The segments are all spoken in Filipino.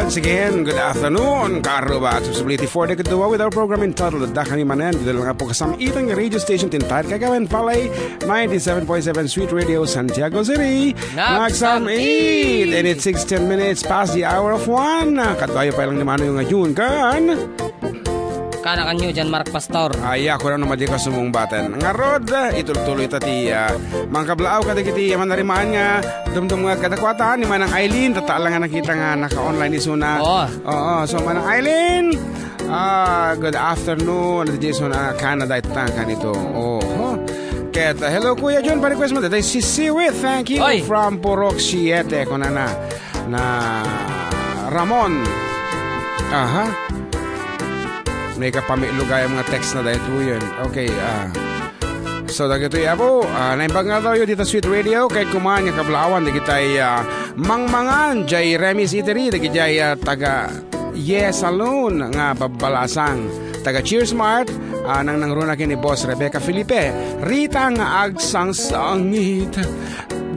Once again, good afternoon, KARRUBA. Accessibility for the kedua with our program entitled Adda kami Manen. Dito lang po kasama itong radio station tintahan Kagawan Valley 97.7 Sweet Radio Santiago City. Nagsam 8 and it's 6:10 minutes past the hour of 1. Katayo pa lang naman yung ngayon kan. Kana kanyo dyan, Mark Pastor. Ay, ako na naman di ka sumumbatan. Nga rod, ituloy tati. Mga kablaaw kada kiti, manarimaan nga, dumdum nga kadakwatan, ni Manang Eileen, tataala nga nakita nga naka-online ni Suna. Oo, so Manang Eileen, good afternoon, Jason, Canada, itang kanito. Ket, hello Kuya John, pa-request mo, tatay si Siwit, thank you, from Purok 7, kung na Ramon. May kapamilo gaya mga text na dahil po yun. Okay, so dagito po, naimbag nga daw yun dito Sweet Radio, kay kumahan yung kablawan, di kita'y mangmangan, jay Remy's Eatery, di kita'y taga Saloon, nga babalasang, taga Cheers Mart, nang nangrunakin ni Boss Rebecca Felipe, Rita nga agsang sangit,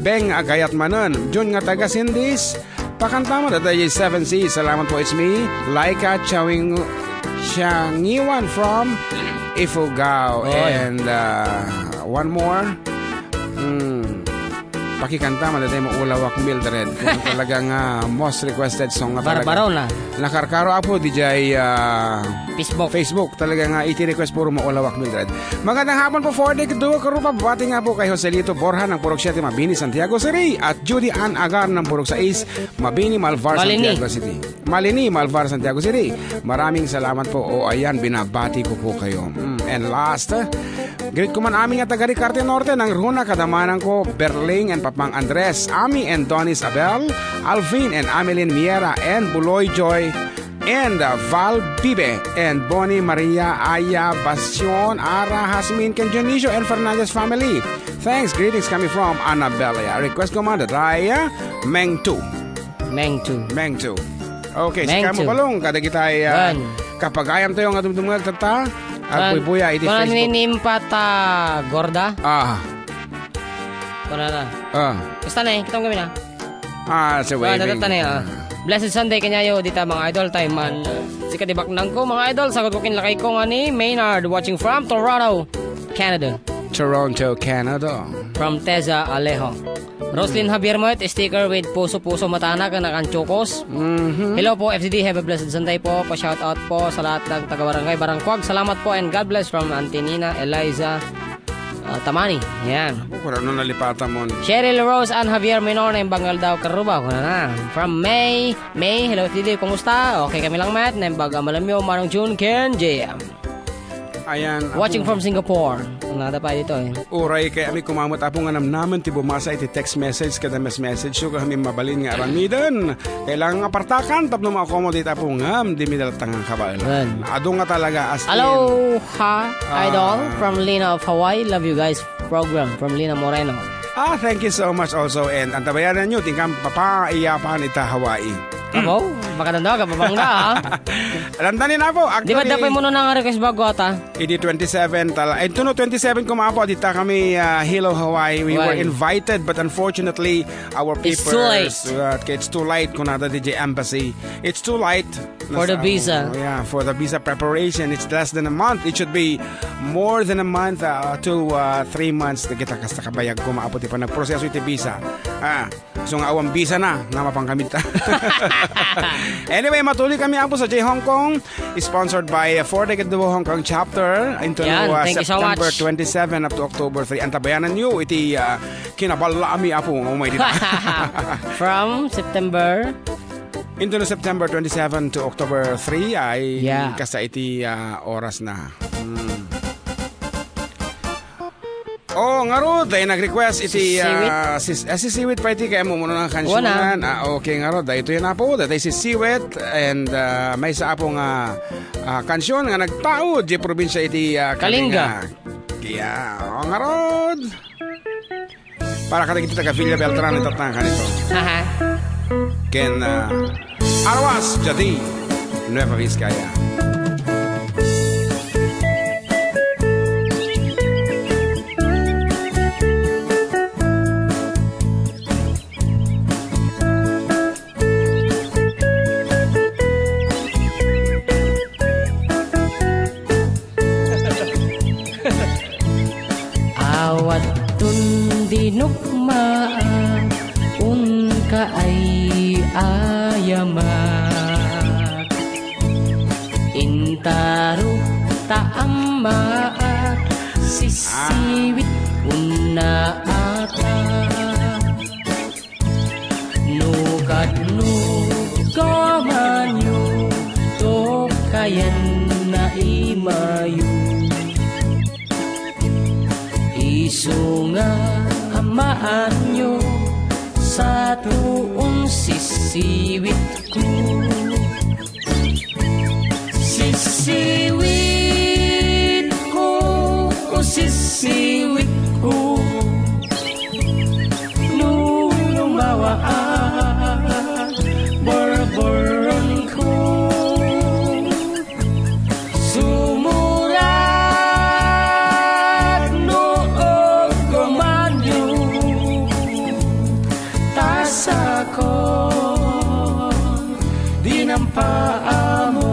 Beng agayat manon, Jun nga taga Cindy's, pakanta mo, dati 7C, salamat po, it's me, Laika Changiwan from Ifugao. And one more, pakikanta mo dati mo Ulawak Mildred. Kung talagang most requested song na talaga. Barbaro na. Nakarkaro ako DJ Facebook. Talagang iti-request puro mo Ulawak Mildred. Magandang hapon po for the kedua KARRUBA. Babati nga po kay Joselito Borja ng Purok 7 Mabini, Santiago City. At Judy Ann Agar ng Purok 6 Mabini, Malvar, Santiago City. Malini, Malvar, Santiago City. Maraming salamat po. Ayan, binabati ko po kayo. And last, greet ko man aming at taga-Ricarte Norte ng Runa, kadamanan ko Berling and Papang Andres, Ami and Donis Abel, Alvin and Amelin Miera, and Buloy Joy, and Val Pibe, and Bonnie Maria Aya Bastion, Ara Hasmin, Ken Dionisio, and Fernandez family. Thanks, greetings coming from Annabella. Request ko man Raya Meng 2. Okay, sika mo balong, kada kita ay kapag ayam tayo nga dumdumag tata, at buya iti Facebook. Kung ninimpata gorda? Kuna na. Basta na kitang kami na. Sa waving. Blessed Sunday kanyayo dita mga idol time man. Sika di baknang ko mga idol, sagot ko kinlakay ko nga ni Maynard watching from Toronto, Canada. From Teza Alejo. Roslyn Javier Moet, sticker with puso-puso matana ka nakanchokos. Hello po FCD, have a blessed Sunday po. Pa-shoutout po sa lahat ng taga-barangay Barangkwag. Salamat po and God bless from Antinina Eliza Tamani. Yan. Ano nalipatan mo? Cheryl Rose and Javier Minor na imbangal daw KARRUBA. Na. From May, hello FCD, kumusta? Okay kami lang Matt. Naimbaga malamyo, Manong June, Ken, JM. Ayan, watching from Singapore. Nada pa dito Uray kaya kami kumamot apong nga naman ti bumasa iti text message kada message so kami mabalin nga aramidan. Kailangan nga partakan tapno ma-accommodate apong di midal tangang kabailan. Ado nga talaga as Aloha idol from Lina of Hawaii. Love you guys program from Lina Moreno. Thank you so much also and antabayanan nyo tingkang papaiyapan ita Hawaii. Ako, makatanda ka, babangga Alandanin na po. Di ba dapat mo na nga request bago ata? Iti 27 tala. Ito no 27 kumapo. Dita kami Hello Hawaii. We were invited but unfortunately our papers. It's too late. It's too late kung nada DJ Embassy. It's too late. For the visa. Yeah, for the visa preparation. It's less than a month. It should be more than a month to 3 months na kita kasta kabayag kumapo. Di pa nagproseso iti visa. So nga awang visa na mapangkamit. Anyway, matuloy kami po sa J Hong Kong, sponsored by For the Kedua Hong Kong chapter into September 27 up to October 3. Antabayanan nyo iti kinabalami po umay dito. From September into September 27 to October 3 ay kasa iti oras na. Nga ro, dahil nag-request iti si Siwit pa iti kaya mo muna ng kansyonan. Okay nga ro, dahil ito yun na po. Dahil si Siwit and may sa po nga kansyon nga nagtaod di probinsya iti Kalinga. Kaya, nga ro. Para ka kita taga-Villa Beltran ito na kanito. Ken Arwas, Jadi, Nueva Vizcaya. maan unka ay ayamat intaro taamaat sisiwit una ata nukad nugamanyo to kayan na imayo iso nga amaan nyo sa tuong sisiwit ko sisiwit ko o sisiwit ko lumawaan borboron ko sumulat noog kumanyo tasa ko dinampaamo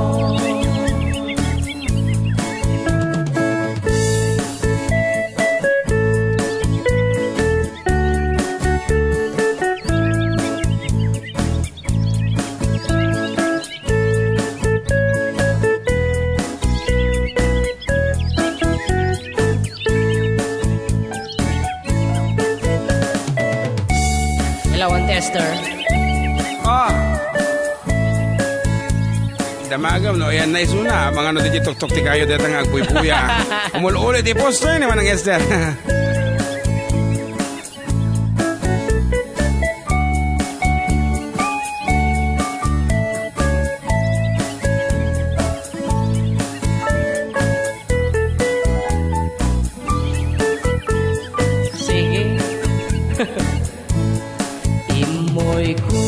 Esther. Damagam no, yan na isuna. Mga no di tok-tok ti kayo dito nga agpuy-puya. Umulit di poster naman ang Esther. Sige. Imoy ko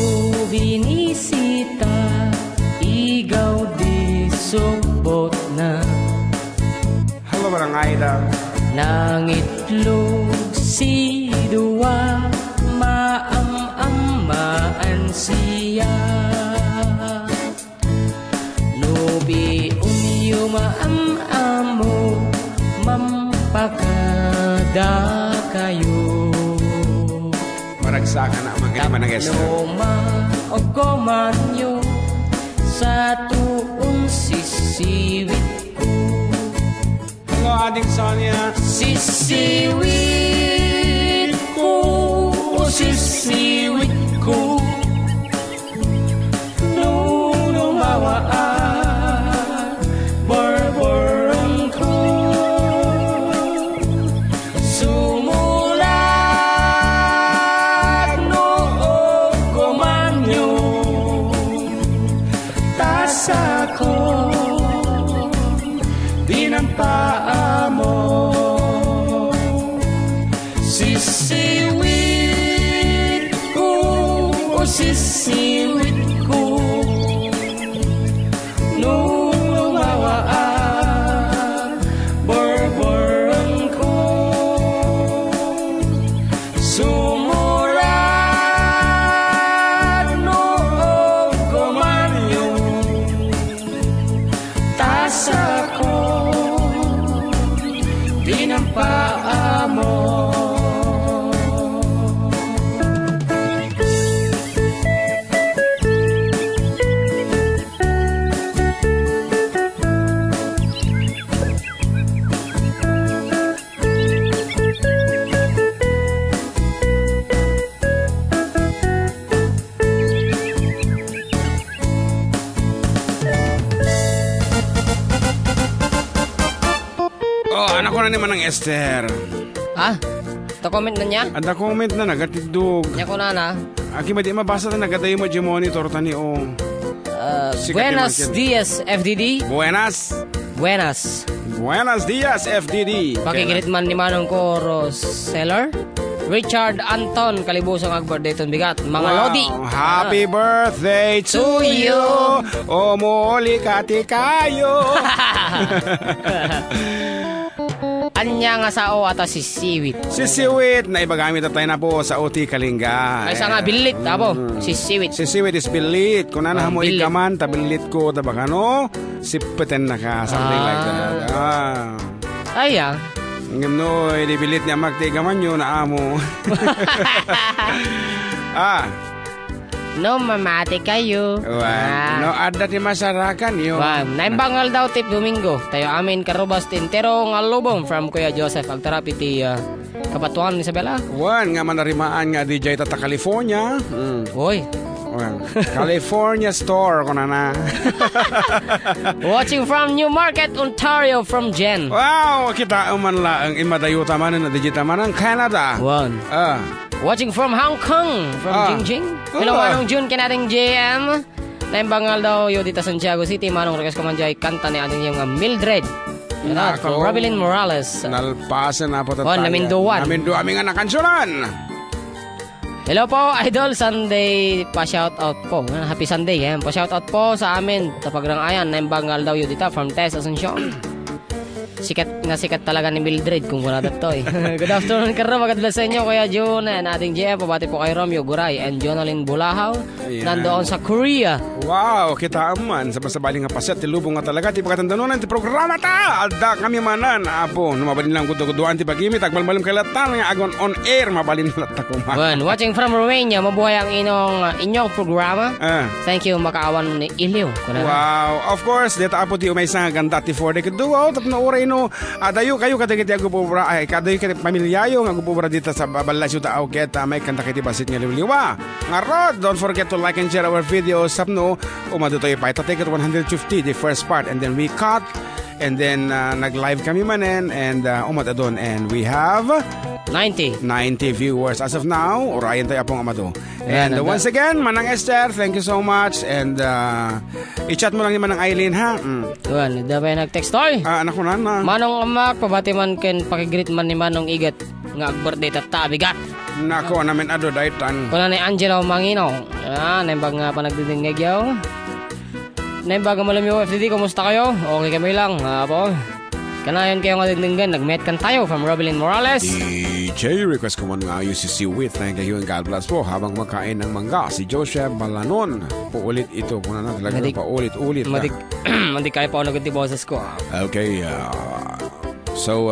binisita, igaw di subot na. Hello, barangay daw. Nangitlog si Dua, maam-amaan siya. Nubi umyo maam-amo, mampakada kayo. Maragsakan na mga naman ng Esther. Taploma o gomanyo sa tuong sisiwit ko. Hello, ading Sonia. Sisiwit ko, o sisiwit ko, nung lumawaan, borboron ko. Sumulat noong kumanyo, tasa ko, dinampaamo. Sisiwit ko, o sisiwit ko, nung lumawaan, borboron ko. Sumulat noong kumanyo, tasa ko, dinampaamo. Oh, anak ko na naman ng Esther. Ah, comment na niya? Anda comment na nagatidog. Niya ko na na. Aki ba di mabasa na nagatayo mo di monitor tani o. Buenos dias, FDD. Buenas. Buenas. Buenos dias, FDD. Pakikilit man ni Manong ko, Seller. Richard Anton, kalibusang ag-birthday ton bigat. Mga Lodi. Happy birthday to you. Umuli kati kayo. Anya nga sao ata si Siwit. Si Siwit na ibagamit tayo na po sa OT Kalinga. Ay sa nga bilit abo, si Siwit. Si Siwit is bilit. Kung nana mo bilit. ikaman, tabilit ko tabakano, sipeten na ka, something like that. Ay Ngam no, ibilit niya magtigaman yun na amo. No, mamati kayo. No, Adda ti masarakan yun. Naimbangal daw tip Domingo. Tayo amin karubas tintero nga lubong from Kuya Joseph Agtarapi ti kapatuan ni Isabela. Nga manarimaan nga DJ tata California. Uy. California store ko na. Watching from Newmarket, Ontario from Jen. Wow, kita man lang imadayuta man na digita man ng Canada. Watching from Hong Kong from Jingjing. Hello manong June kinating JM. Naimbangal daw yo dita Santiago City manong request ko man jay kanta ni ating yung Mildred. From Robelyn Morales. Nalpasan na po tatay. Naminduan. Naminduan nga nakansulan. Hello po, Idol. Sunday pa-shoutout po. Happy Sunday. Pa-shoutout po sa amin. Tapagrangayan. Naimbangal daw yun dito from Tess Asuncion. Sikat talaga ni Mildred kung kuna dato eh. Good afternoon, Karruba. God bless sa inyo, Kuya June. And ating GM, pabati po kay Romeo Guray and Jonalyn Bulahaw. Nandoon sa Korea. Wow, kita man. Sabasabaling nga paset. Tilubong nga talaga. Ti pagkatandanunan. Ti programa ta. Adda kami manan. Apo, numabalin lang kudukuduan. Ti pag-imit. Agmalmalim kalatan. Nga agon on air. Mabalin lang ta kumain. Watching from Romania. Mabuhay ang inyong programa. Thank you, makaawan ni Iliw. Wow. Of course, dito apo ti umay sa ganda ti for the kuduaw. Tapno oray no. Adayo kayo kadagiti agupubra ay kadayo kiti pamilyayo nga agupubra dito sa balasyo ta auket may kanta kiti basit nga liwliwa. Nga rod, don't forget to like and share our videos. Sapno umado tayo pa ito take it 150 the first part and then we cut and then nag-live kami manen and umado doon and we have 90 viewers as of now. Orayan tayo apong amado. And once again, Manang Esther, thank you so much. And i-chat mo lang ni Manang Eileen, ha? Ida ba yung nag-text toy? Anak ko na. Manong amak, pabati man ken pakigreet man ni Manong Igat. Nga birthday tatabigat. Nako, namin ado daytan. Kuna ni Angela Mangino. Naimbag nga pa nagdidingig yaw. Naimbag nga malam yung FDD, kumusta kayo? Okay kami lang, po. Kanayon kayo nga dingdingan, nag-met kan tayo from Robelyn Morales. DJ, request ko man nga ayos si Wit. Thank you and God bless po. Habang makain ng mangga, si Joseph Balanon. Paulit ito. Kung na talaga paulit-ulit. Mandi kayo pa ako nagati boses ko. Okay. So,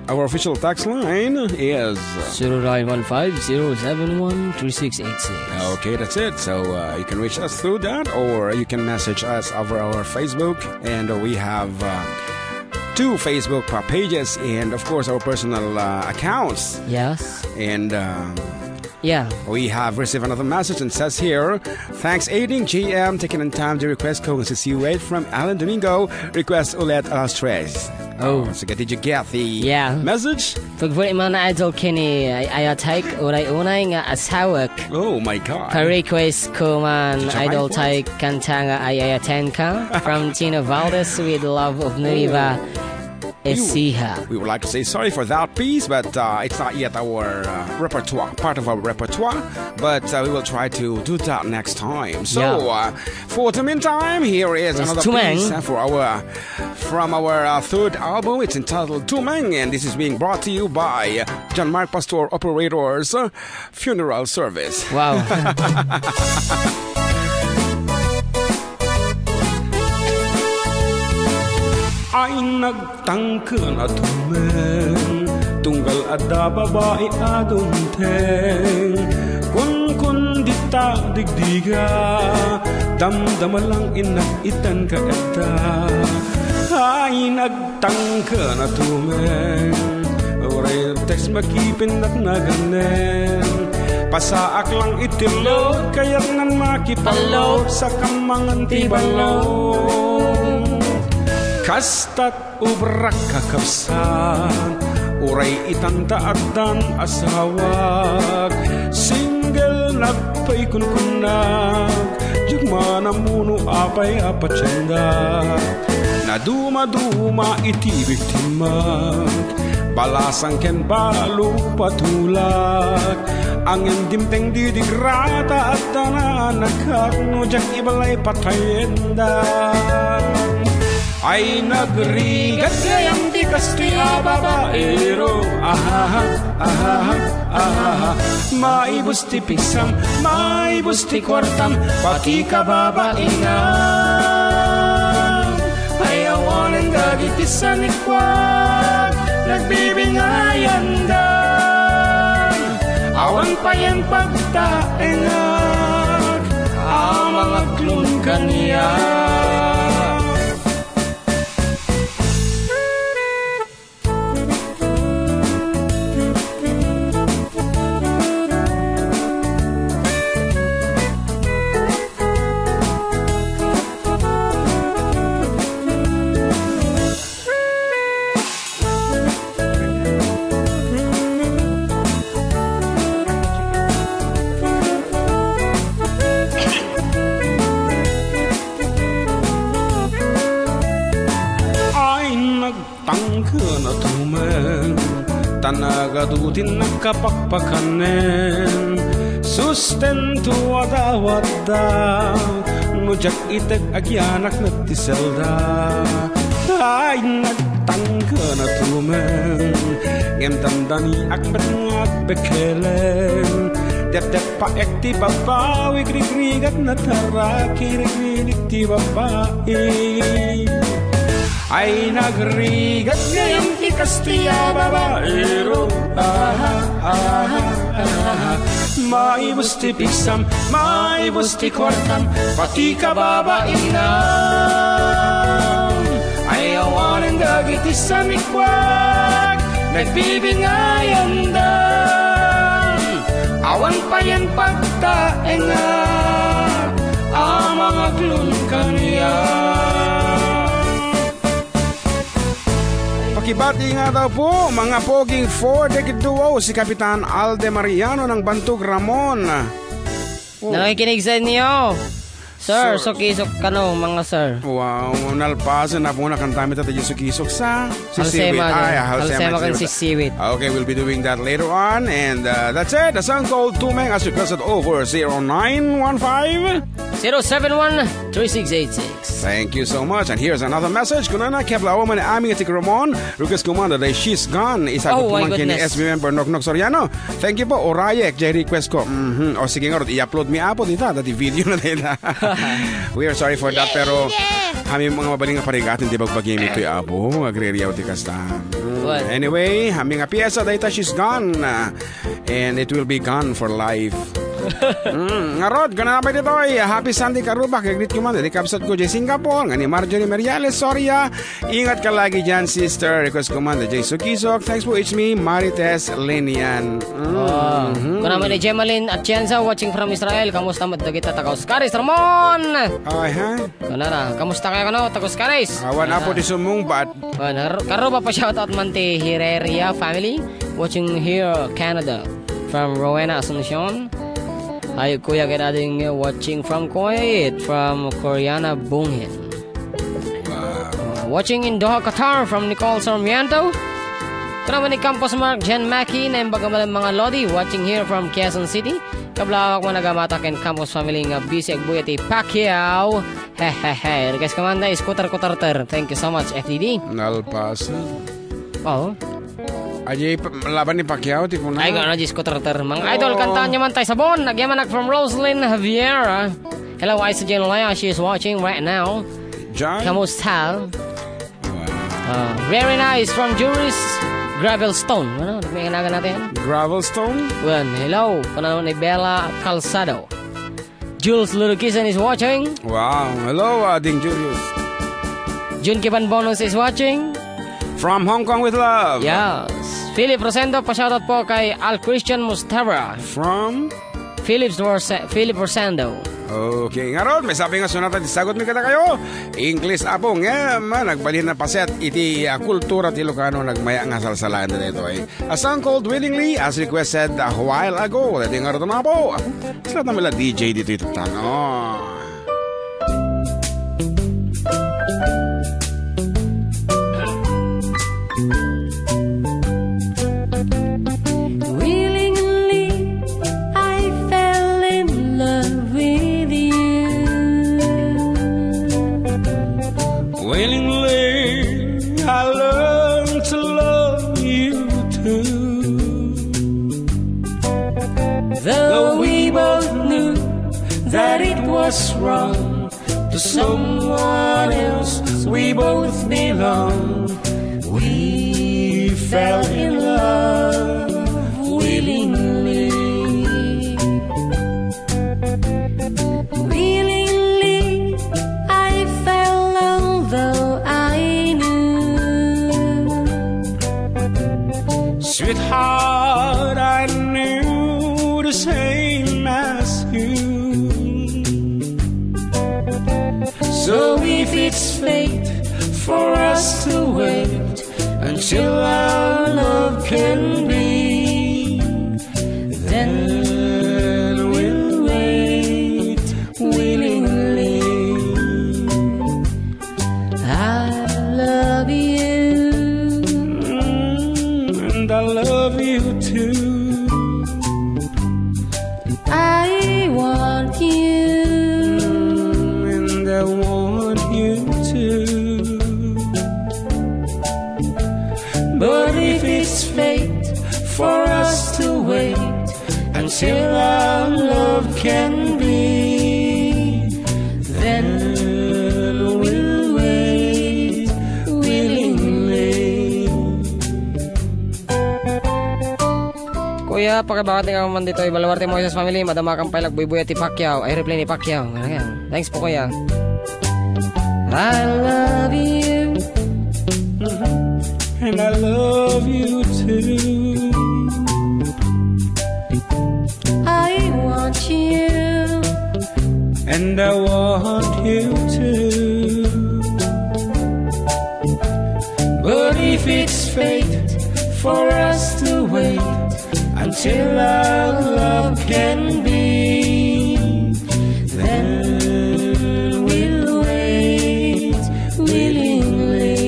our official text line is 0915-071-3686. Okay, that's it. So you can reach us through that or you can message us over our Facebook. And we have 2 Facebook pages and of course our personal accounts. Yes. And we have received another message and says here, thanks aiding GM taking the time to request kung si Siwait from Alan Domingo. Request ulit alas 3. So did you get the message? Pagbulit mo na idol kini ayatek unay nga asawak. Oh my God. Pa-request ko man idol type kanta nga ayaten ka from Tina Valdez with Love of Nueva Ecija. We would like to say sorry for that piece, but it's not yet our part of our repertoire. But we will try to do that next time. So, for the meantime, here is another piece from our third album. It's entitled Tumeng, and this is being brought to you by John Mark Pastor Operators Funeral Service. Wow. Ay nagtangkan at tumeng tunggal adda babae adunteng kun dita digdiga damdama lang inakitan ka adda. Ay nagtangkan at tumeng oray text makipin at naganen pasaak lang itilod kaya't nan makipalaw sa kamangan tibalong kastat ubrak kakabsan uray itanta addan asawag single nagpay kunkunag jugmana muno apay apatsenda na duma iti biktimag balasang ken balu patulak ang dimteng didigrata at tananagkat no jak ibalay patayenda ay nagrigat gayang di kastoy babaero maibos ti piksam maibos ti kwartam pati ka babaingan ay awanan gagiti sa nikwag nagbibingayan dan. Awan pa yan pagtaenag, ang mga klon kaniya. Tanagadutin nakapakpakanen, sustento wada-wada, nujak itag agyanak nagtiselda. Ay nagtangka na tumen, ngem dandani akbat ngagbekelen, dep-dep pa ekti babawi krik-krigat na taraki rik-rinik ti babae. Ay nagrigat ngayong ikastiya babaero. Maibos ti piksam, maibos ti kwartam, pati ka babainam. Ay awanan gagiti sa mikwag, nagbibingayan dan. Awan pa yan pagtaenga, ang mga klon kaniya. Pakibati nga daw po mga poging 4-decade duo si Kapitan Alde Mariano ng Bantog Ramon. Nakikinig sa inyo. Sir, sukisok ka no, mga sir. Wow, nalpasan na po na kantami tayo sukisok sa Halsema. Halsema kan sisiwit. Okay, we'll be doing that later on. And that's it. The song called Tumeng as requested over 0915-071-3686. Thank you so much. And here's another message. Kunana kebla woman aming atik Ramon. Request kumanda day she's gone. Isa ko pumangkin ni SB member Nok Soriano. Thank you po. Orayek, jay request ko. O sige nga, i-upload mi apo dito. Dati video na nila. We are sorry for that, pero kami mga mabaling nga parigatin di bagbagay mi to'y abo. Agreriyaw ti kasta. Anyway, kami nga piyesa dahita she's gone. And it will be gone for life. Nga Rod, gana na ba dito ay happy Sunday KARRUBA. Kagrit ko man, dedikapsat ko dyan Singapore. Nga ni Marjorie Meriales, Soria. Ingat ka lagi dyan, sister. Request ko man, Jay Sukisok. Thanks po, it's me, Marites Lenian. Gana man ni Gemaline Atienza, watching from Israel. Kamusta madagita Takaus Karis, Ramon? Ay, ha? Gana na, kamusta kayo kano, Takaus Karis? Awan na po di sumung, but KARRUBA pa shoutout man ti Hireria family. Watching here, Canada. From Rowena Asuncion. Ay kuya kinading watching from Kuwait, from Koreana Bungin. Watching in Doha, Qatar, from Nicole Sarmiento. Karama ni Campos Mark Jen Mackey na bagamal mga Lodi. Watching here from Quezon City. Kablawak mo nagamata ken Campos family nga busy agbuya ti Pacquiao. Hehehe. Request kamanda is kutar-kutarter. Thank you so much, FDD. Nalpasan. Oh. Ajay, laban ni Pacquiao, tipo na. Ay, gano'n, Diyos ko, mga idol, kantaan niyo man tayo sa bon. Nagyamanak from Roslyn Javier. Hello, Isa Jane Laya. She is watching right now. John? Kamusta? Very nice from Juris Gravelstone. Ano, may kanagan natin? Gravelstone? Well, hello. Kanaman ni Bella Calzado. Jules Lurukisan is watching. Wow. Hello, Ding Julius. Jun Kiban Bonus is watching. From Hong Kong with love. Yes. Philip Rosendo, pa-shoutout po kay Al Christian Mustara. From? Philip Rosendo. Okay, nga Rod, may sabi nga sunatan, sagot mi kada kayo. English apo nga, nagbalhin na paset, iti kultura ti Ilocano, nagmaya nga salsalaan na ito eh. A song called Willingly, as requested a while ago. Dati nga rin na po. Sila na mila DJ dito ito tanong. Willingly, I learned to love you too. Though we both knew that it was wrong to someone else, we both belong. We fell in love willingly. Willingly I fell, although I knew, Sweetheart, I knew the same as you. so if it's fate for us to wait until our love can be, then we'll wait willingly. I love you, And I love you too. I want you, And I want you to. but if it's fate for us to wait until our love can be, then we'll wait willingly. Kuya, pakibakati ka man dito. Ibalawarte mo sa family. Madama kang pailag buy-buy at ni Pacquiao. Ay reply ni Pacquiao. Ganyan. Thanks po, kuya. I love you, And I love you too. I want you, And I want you to. but if it's fate for us to wait until our love can be, then we'll wait willingly.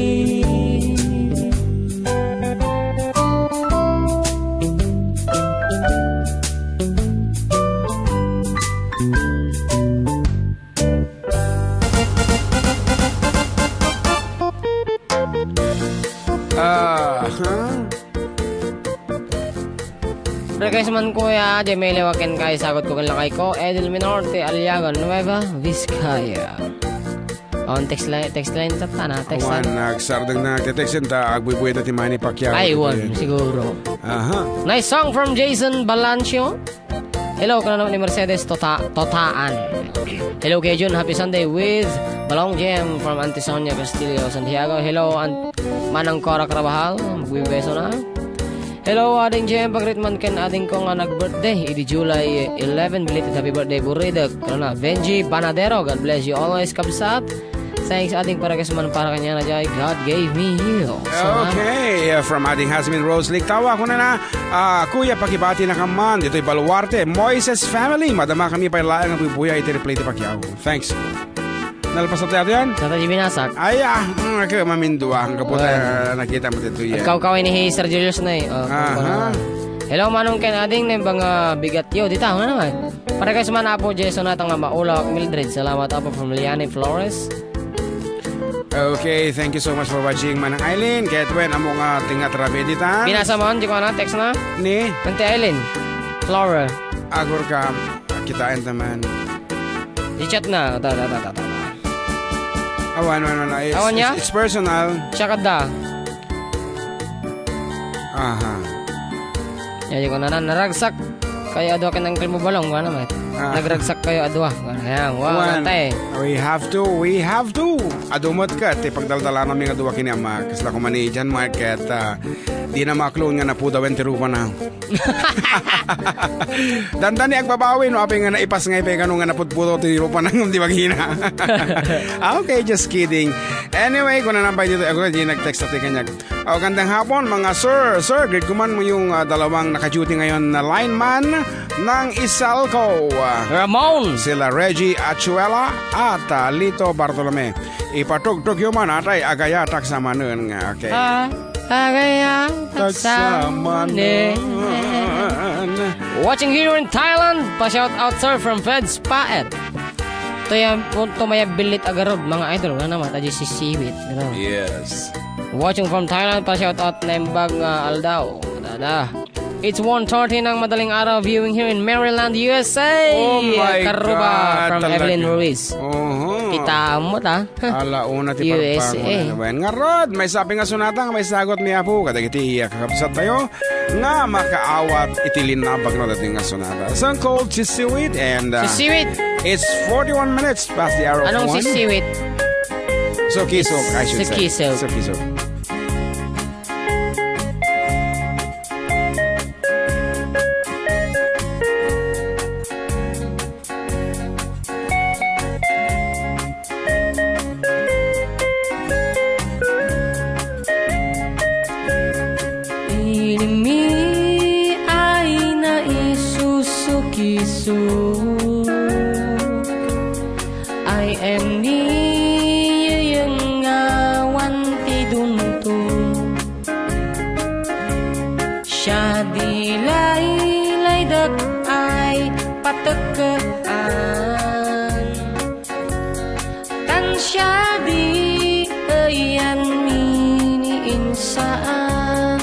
Pero guys man kuya, Jemele wakin kay sagot ko lang kay ko Edel Minorte Aliaga Nueva Vizcaya. On text line tana text Awan, line. nagsardang na text ta agbuy-buy ti Manny Pacquiao. Ay won siguro. Aha. Nice song from Jason Balancio. Hello ka naman ni Mercedes Totaan. Hello kay Jun, happy Sunday with Balong Jam from Auntie Sonia Castillo, Santiago. Hello Manang Cora Carabajal, magbibeso na. Hello, ading Jem, pag-ritman ken ading ko nga nag-birthday. Idi July 11, belated happy birthday, Burida. Karena, Benji Panadero, God bless you always, kabsat. Thanks ading para kasman para kanya na jay, God gave me you. Okay, from ading Hasmin Rose Lake. Tawa ko na kuya, pakibati na kaman. Dito'y Baluarte, Moises family. Madama kami pa ilaan ng bubuya iti replay ti Pacquiao. Thanks. Nalpas na tayo yan? Sa tayo binasak. Ay, ako mamindua. Ang kapot nakita mo dito yan. Ikaw-kawin ni Sir Julius na eh. Hello, manong ken ading na bang bigat yo. Dita, nga naman. Para guys man po, Jason natang nga maulak, Mildred. Salamat po from Liane Flores. Okay, thank you so much for watching Manang Eileen. Kahit when amo nga tingat rabi dita. Binasa mo, di ko na, text na. Ni? Nanti Eileen. Flora. Agor ka, kitain naman. I-chat na. Awan. Awan niya? It's personal. Siya kada. Aha. Yan ko na naragsak. Kayo adwa ka ng klimo balong. Gana naman. Nagragsak kayo adwa. Ayan. Wow. Nantay. We have to. Adumot ka. Pagdaldala namin adwa kini ama. Kasla ko mani dyan market. Di na maklon nga na po daw entirupa na. Dandan ni agbabawi no aping nga naipas nga ipay kanong nga naputputo tirupa na di maghina. Okay, just kidding. Anyway, kung nanambay dito ako di nag-text sa kanya. Gandang hapon mga sir, great kuman mo yung dalawang naka-duty ngayon na lineman ng Isalco. Ramon. Sila Reggie Achuela at Lito Bartolome. Ipatug-tug yung man atay agayatak sa manon nga. Okay. Agayatak sa manon. Watching here in Thailand. Pa-shout out sir from Feds Paet. Ito may bilit agarod mga idol. Nga naman, tayo si Siwit. Yes. Watching from Thailand, pa-shout out na Imbag Aldao. Dada. It's 1:30 ng madaling araw viewing here in Maryland, USA. Oh my KARRUBA God. from Talaga. Evelyn Ruiz. Kita mo ta. Alauna ti USA. parpangon. Nga Rod, may sabi nga sunata nga may sagot niya po. Kadagiti kakapsat tayo. Nga makaawat itilin na pag dating nga sunata. Song called Sisiwit and Sisiwit. it's 41 minutes past the hour of 1. Anong sisiwit? Sukisok, I should say. Sukisok. Sukisok. I am ni yung ngawan ti dunto. Siya dilay dak ay patekaan. Tan siya di ayan miniinsaan.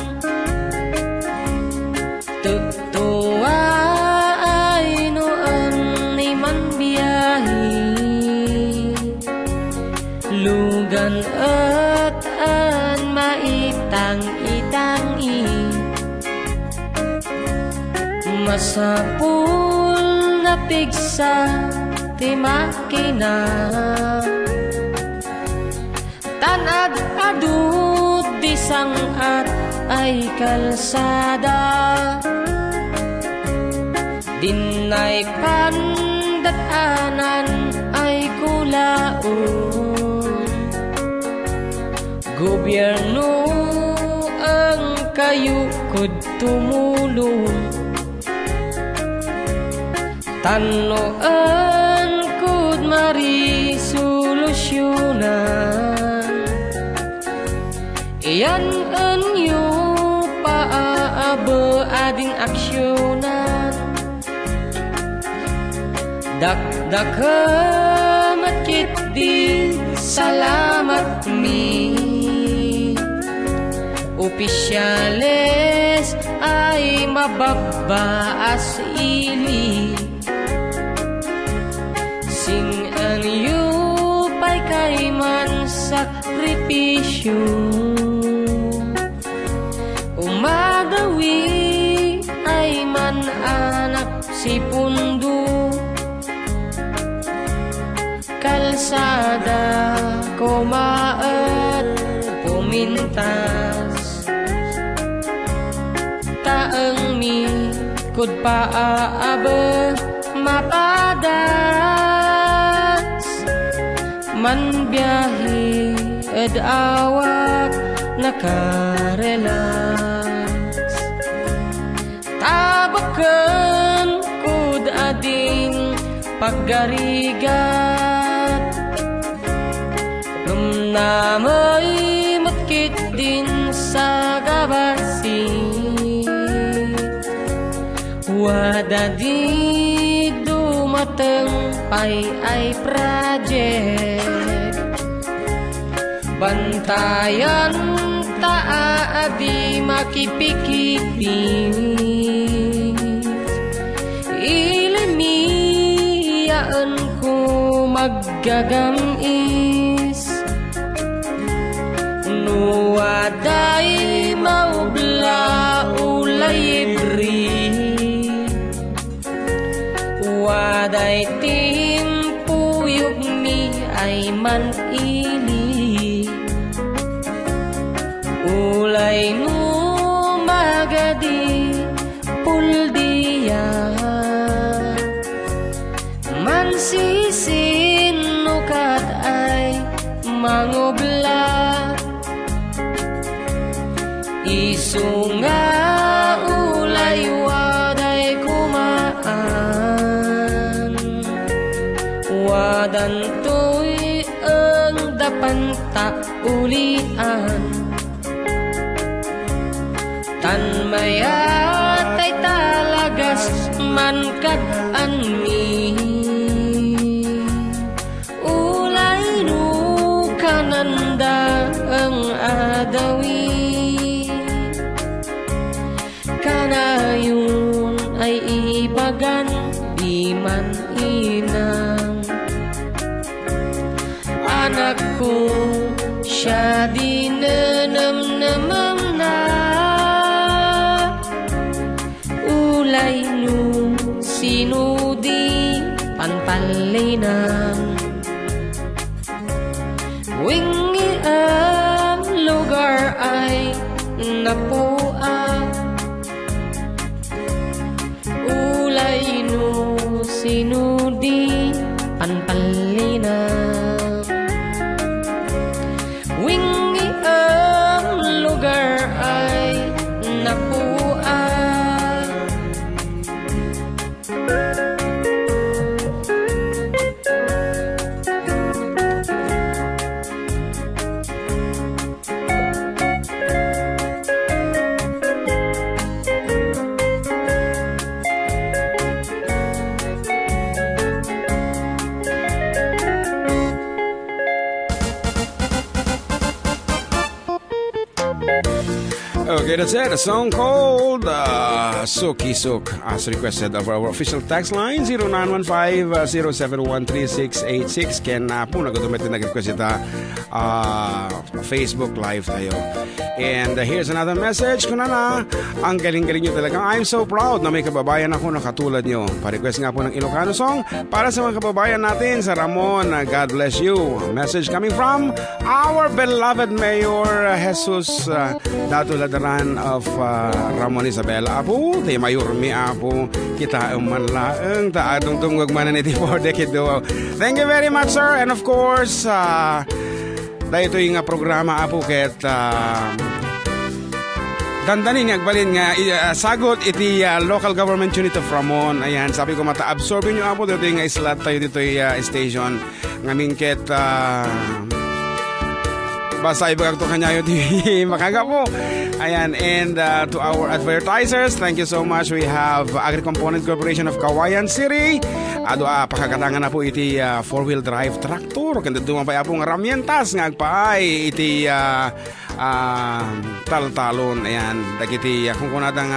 Tutuwa ay noon ni man biyahe. Lugan at an maitang-itangi. Masapul na pigsa ti makina. Tanad adud di sangat ay kalsada. Dinay pandatanan ay kulaon. Gobyerno ang kayukod tumulong. Tanoan kud mari solusyonan. Iyan anyo paaba ading aksyonan. Dakdakamat kit di salamat mi. Opisyales ay mababaas ili. Sing anyo pa'y kay man sakripisyo. Umadawi ay man anak si pundo. Kalsada kumaat pumintas. Taang mi kud paaaba mapadas. Man biyahe ed awak nakarelas. Tabakan kud ading paggarigat. Namay matkit din sa gabasi. Wada di dumateng pay ay project. Bantayan taadi makipikipi. Ilimiyaan ko maggagamit. Waday maubla ulay ibri. Waday timpuyog mi ay man ili. Ulay no magadi puldiya. Man sisin nukat ay mangubla. Isu nga ulay waday kumaan. Wadan to'y ang dapan ulian. Tan mayat ay talagas man kad-anmi. Ulay no kananda ang adawi. Kanayon ay ibagan di man inang. siya di nanamnamam na ulay no sino di panpalinan wingi ang lugar ay napuan ulay no sino di panpalinan wingi ang lugar ay napuan Okay, that's it. A song called Suki Suk, as requested of our official text line 0915-0713686. Ken na po nagdumit na nag-request ita Facebook Live tayo. And here's another message. Kunana, ang galing-galing nyo talaga. I'm so proud na may kababayan ako na katulad nyo. Pa-request nga po ng Ilocano song para sa mga kababayan natin sa Ramon. God bless you. Message coming from our beloved Mayor Jesus Dato Ladaran of Ramon Isabela. Apo, ti Mayormi Apo, kita umanlaang taadong tungwag manan iti for decade. Thank you very much, sir. And of course, dahil ito yung programa Apo ket dandanin nga agbalin nga sagot iti local government unit of Ramon. Ayan, sabi ko mata-absorbin nyo Apo dito yung slot tayo dito yung station ngamin ket basta ibagag to kanya yun makaga po. Ayan, and to our advertisers, thank you so much. We have Agri-Component Corporation of Kawayan City. Pakakatangan na po iti 4-wheel drive tractor. Kanda duman pa apong ramyentas nga agpaay iti taltalon. Ayan, dagiti kung kunatang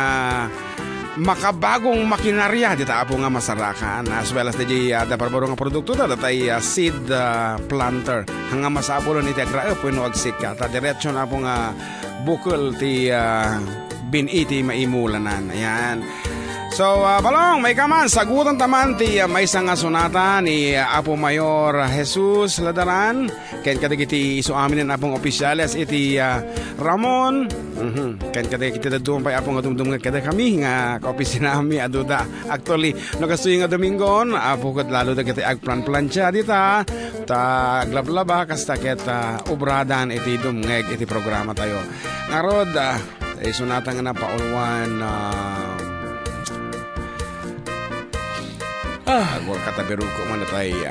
makabagong makinarya dito po nga masarakan as well as di parbaro nga produkto datay seed planter hanga masapolo ni tegra po no agsik ta diretso na po nga bukol ti biniti maimulanan. Ayan. So, balong, may kaman, sagutan taman ti may nga sonata ni Apo Mayor Jesus Ladaran. Ken kadagiti iso amin ng apong opisyales iti Ramon. Ken kadagiti dadumang pa apong adumdum nga kada kami nga kaopisina mi aduda. Actually, no kastoy nga Domingon, apo kat lalo dagiti agplan-plancha dita. Ta aglablaba kasta ket ubradan iti dumngeg iti programa tayo. Ngarod, sonata nga na paulwan agwag katabiruko man na tayo.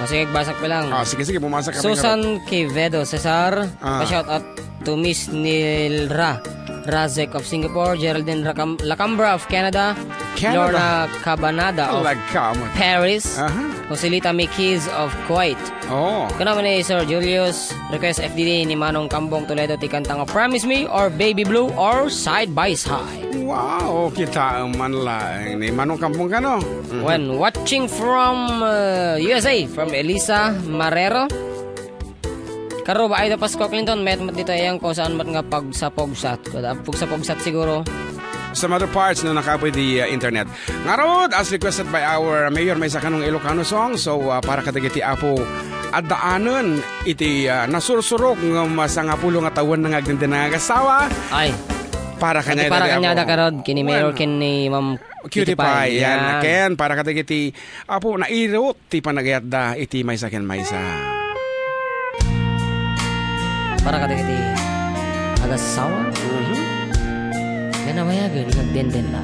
Sige, basak pa lang. Sige, pumasak ka. Susan Quevedo, Cesar. Pa-shout out to Miss Nilra Razek of Singapore, Geraldine Lacambra of Canada, Lorna Cabanada of Paris, Joselita Mikiz of Kuwait. Kana man ni Sir Julius, request FDD ni Manong Kambong Toledo ti kantang Promise Me or Baby Blue or Side by Side. Wow, kita man lang ni Manong Kambong ka no? When watching from USA, from Elisa Marrero. Karuba ay da Pasko Clinton, met dito yang ko saan mat nga pagsapogsat. Pagsapogsat siguro. Some other parts na nakapoy di internet. Ngarod, as requested by our mayor, may sa kanong Ilocano song. So, para katagiti Apo Addaanon, iti nasursurok ng masangapulo nga taon ng agdanda na agasawa. Ay. Para kanya da karod kini mayor kini Ma'am Cutie Pie. Yan, ken para katagiti Apo nairot ti panagayat da iti may sa ken may sa. Para katagiti agasawa. Yan na maya gani nagdenden na.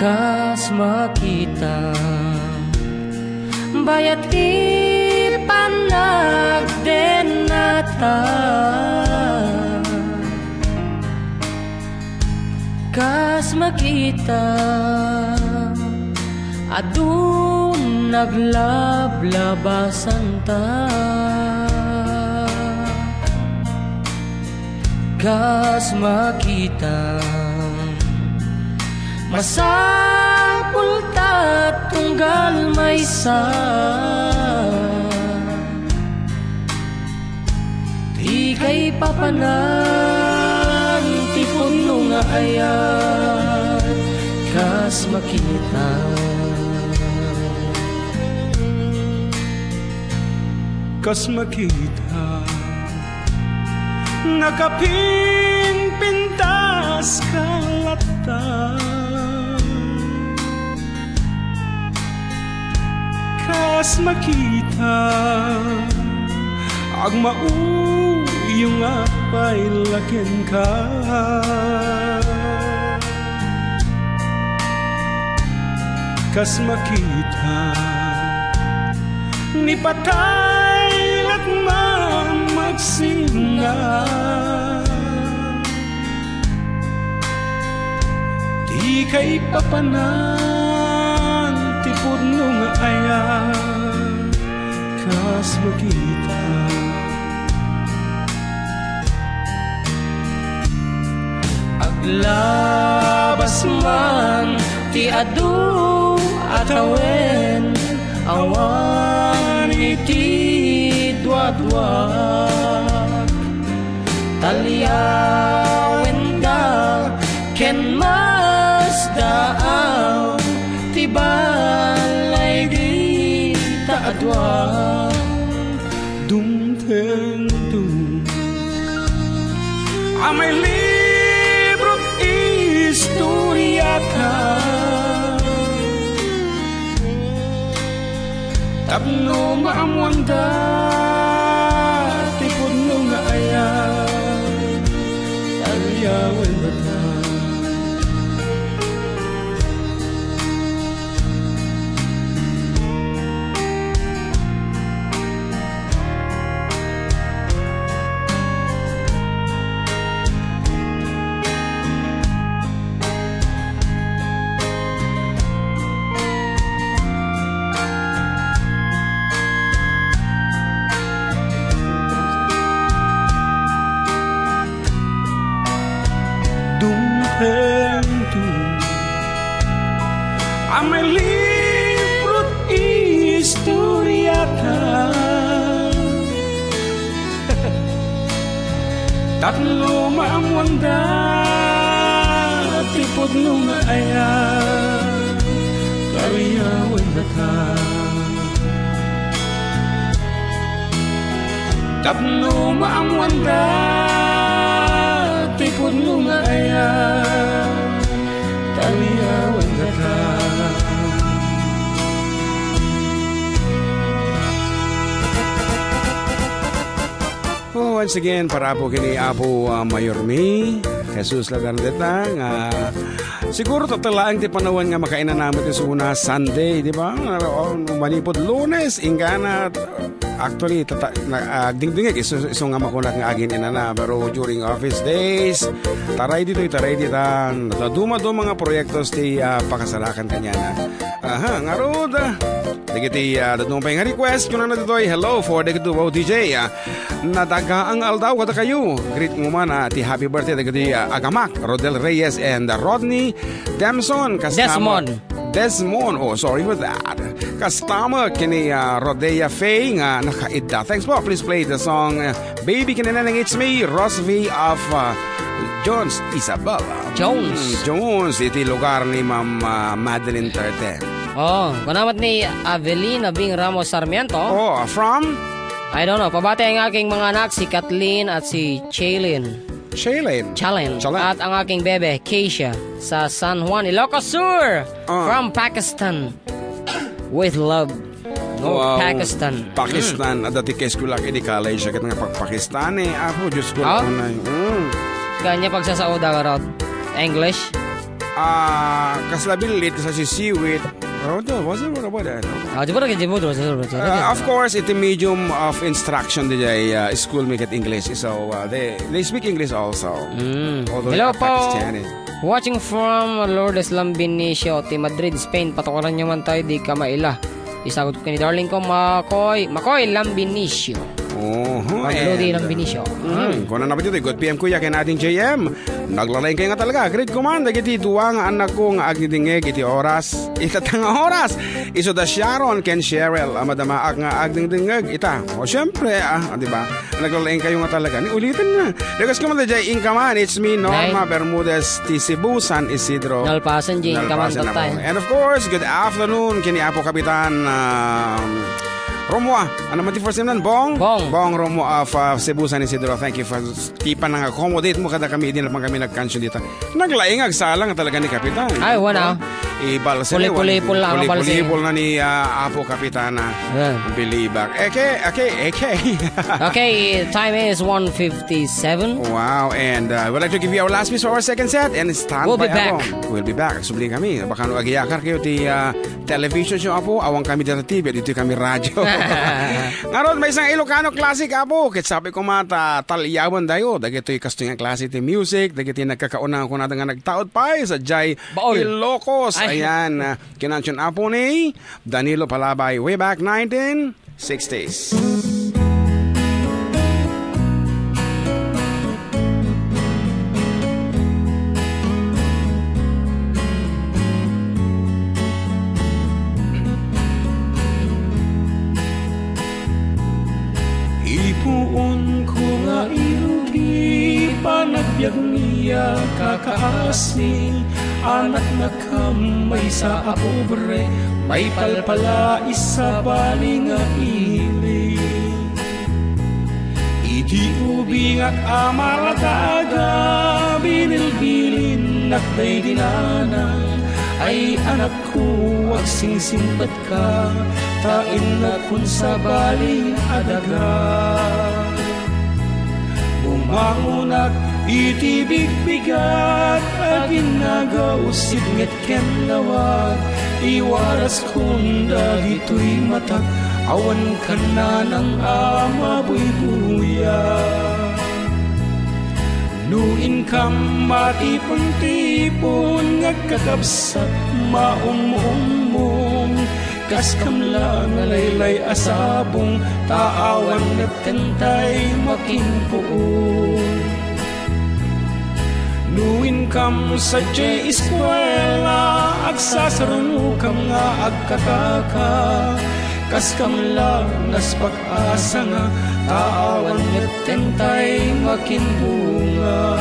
Kas makita bayat ipanagden nata kas makita adun naglablabasan ta kas makita masapul tato unggal may sa di kay papanan ti puno nga ayan kas makita nakaping pintas kalata kas makita ag mauyong apay lakin ka kas makita ni patay lat magsinga di kay papanan ti pudno nga ayan kas makita aglabas man ti adu at awen awan iti dwa-dwa talyawen da ken mas daaw ti balay di taadwa dumteng dum amay libro't istorya ka tapno maamwanda ti pudno nga ayan talyawen bata amay libro't istorya ka tatlo maamwanda ti pudno nga ayan kariyawan bata tatlo maamwanda ti pudno nga ayan kariyawan bata once again, para po kini Apo Mayormi, Jesus Lagardeta, nga siguro tatalaan ti panawan nga makainan namin ti suna Sunday, di ba? Manipod Lunes, ingana, actually, dingdingig, iso nga makunak nga agin inana, pero during office days, taray dito, duma mga proyektos ti pakasalakan kanya na. Aha, nga rood, digiti, dadong pa yung request, kung na dito, hello for the Duo DJ, nadaga ang aldaw kada kayo. Greet mo man ti happy birthday digiti Agamak, Rodel Reyes and Rodney Demson. Desmond, oh sorry for that. Kasama kini Rodea Faye nga nakaidda. Thanks po. Please play the song Baby Kinanang It's Me, Rosvi of Jones, Isabella Jones, iti lugar ni Ma'am Madeline Terte. Oh, kunamat ni Avelina Bing Ramos Sarmiento. Oh, from? I don't know. Pabati ang aking mga anak, si Kathleen at si Chalin. At ang aking bebe, Keisha, sa San Juan, Ilocos Sur, from Pakistan. With love. Wow. Pakistan. Dati kay school lang, hindi college. Sakit nga pag-Pakistan eh. Ako, Diyos ko na. Kanya pagsasauda ka raw. English? Kaslabilit sa si Seaweed. Of course, it's a medium of instruction DJ school make it English. So they speak English also. Hello po. Watching from Lourdes Lambinicio, ti Madrid, Spain. Patukaran nyo man tayo, di ka maila. Isagot ko ni darling ko, Makoy Lambinicio. Maglodi Lambinicio. Kung na naman dito, good PM kuya kay nating JM. Naglalain kayo nga talaga. Great command. Dagiti duwa nga anak ko nga agdingeg iti oras. Itatanga oras. Iso da Sharon ken Cheryl. Madamaak nga agdingdingeg ita. O syempre, di ba? Naglalain kayo nga talaga. Ni ulitin na. Rekas ko man dajay inkaman. It's me, Norma Bermudez, T. Cebu, San Isidro. Nalpasan dyan inkaman tatay. And of course, good afternoon. Kini Apo Kapitan Romoa, ano man ti first name nan? Bong Romoa of Cebu, San Isidro. Thank you for tipan nang accommodate mo kada kami din naman kami nag-cancel dito. Naglaing salang talaga ni Kapitan. Ay, wala. Ibalsel. Puli-pul lang. Puli-pul na ni Apo Kapitana. Bilibak. Okay. Okay, time is 1:57. Wow, and we'd like to give you our last piece for our second set. And stand we'll by be back. We'll be back. Subli kami. Baka agiyakar kayo ti television show, Apo. Awang kami dito TV. Dito kami radyo. Ngayon, may isang Ilocano classic, Apo. Kitsabi ko mata talyawan dayo. Dagito'y kastungan klase ti music. Dagito'y nagkakaunang ko na nga nagtaot pa sa Jai Ilocos. Ayan, kinansyon, Apo ni Danilo Palabay way back 1960s. Ipuon ko nga ilugi, panagbiag niya kakaasin. Anak na kamay sa apobre, may palpala isa bali nga ili. Iti ubing at amarataga, binilbilin nakday dinanang. Ay anak ko, wag singsimpat ka, tain na kun sa baling adaga. Bumangunak itibig-bigat, agin nagausid nget ken lawag. Iwaras kung dagito'y matak, awan ka na ng ama buy-buya. Nuin kam matipon-tipon, ngagkakabsat maumumong. Kas kam lang laylay asabong, taawan at kantay makinpuon. Nuin kam sa J. Eskwela, agsasarunu kam nga agkakaka. Kas kam lang nas pag-asa nga, taawan at kantay makinbunga.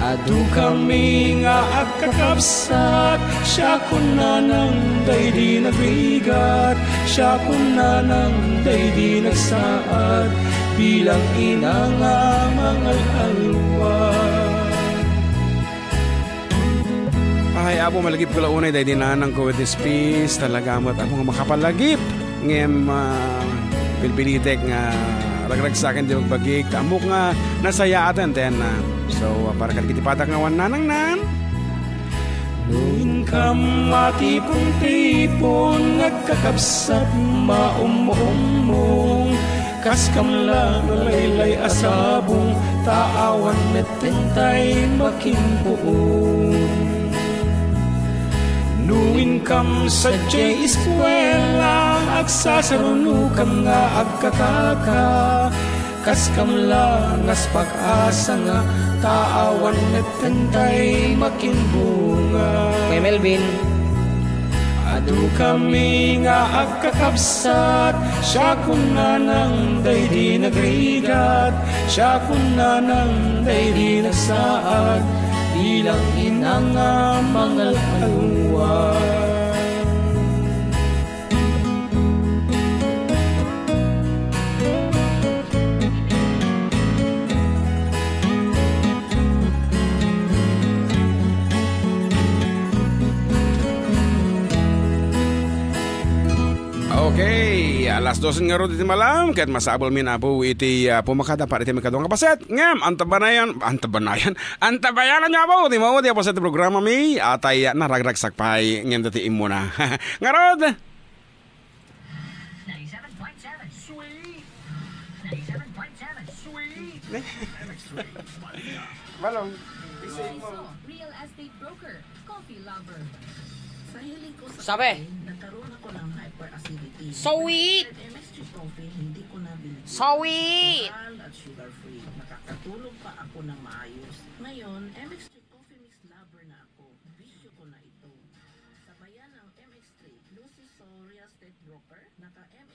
Adu kami nga agkakabsat, siya kun na nang day di nagbigat, siya kun na nang day di nagsaad, bilang ina nga mangal alwa. Ay, Apo, malagip ko launay dahil dinanang ko with this piece. Talaga mo't Apo nga makapalagip. Ngem, pilpilitek nga ragrag sa akin di magbagig. Tamok nga nasaya atin. Then, so, para kalkitipatak nga wan nanang nan. Nuin kam matipon-tipon, nagkakabsat maumumong. Kas kam lang laylay asabong, taawan met tentay makinpuon. Nuin kam sa J. Eskwela, agsasarunu kam nga agkakaka. Kas kam lang as pag-asa nga, taawan at tentay makinbunga. Kay Melvin. Adu kami nga agkakabsat, siya kun na nang day di nagrigat, siya kun na nang day di nagsaad, bilang ina nga mangal alwa. Okay, alas 12 nga ro iti malam, ket masabol min Apo iti pumakada para iti makadong kapaset. Ngem, antabayanan niya Apo, iti mo, iti Apo sa iti programa mi, atay naragragsak pa'y ngem dati imo na. Ngarod! 97.7 Sweet! 97.7 Sweet! Balong. Real estate broker, coffee lover. Sa hiling ko sa Sabi. nagkaroon ako ng hyperacidity. Sweet! MSG coffee, hindi ko nabili. Sweet! Mahal at sugar free. Natulog pa ako ng maayos. Ngayon, MX3 Coffee Mix Lover na ako. Bisyo ko na ito. Sabayan ng MX3 Lucy Real Estate Broker, naka MX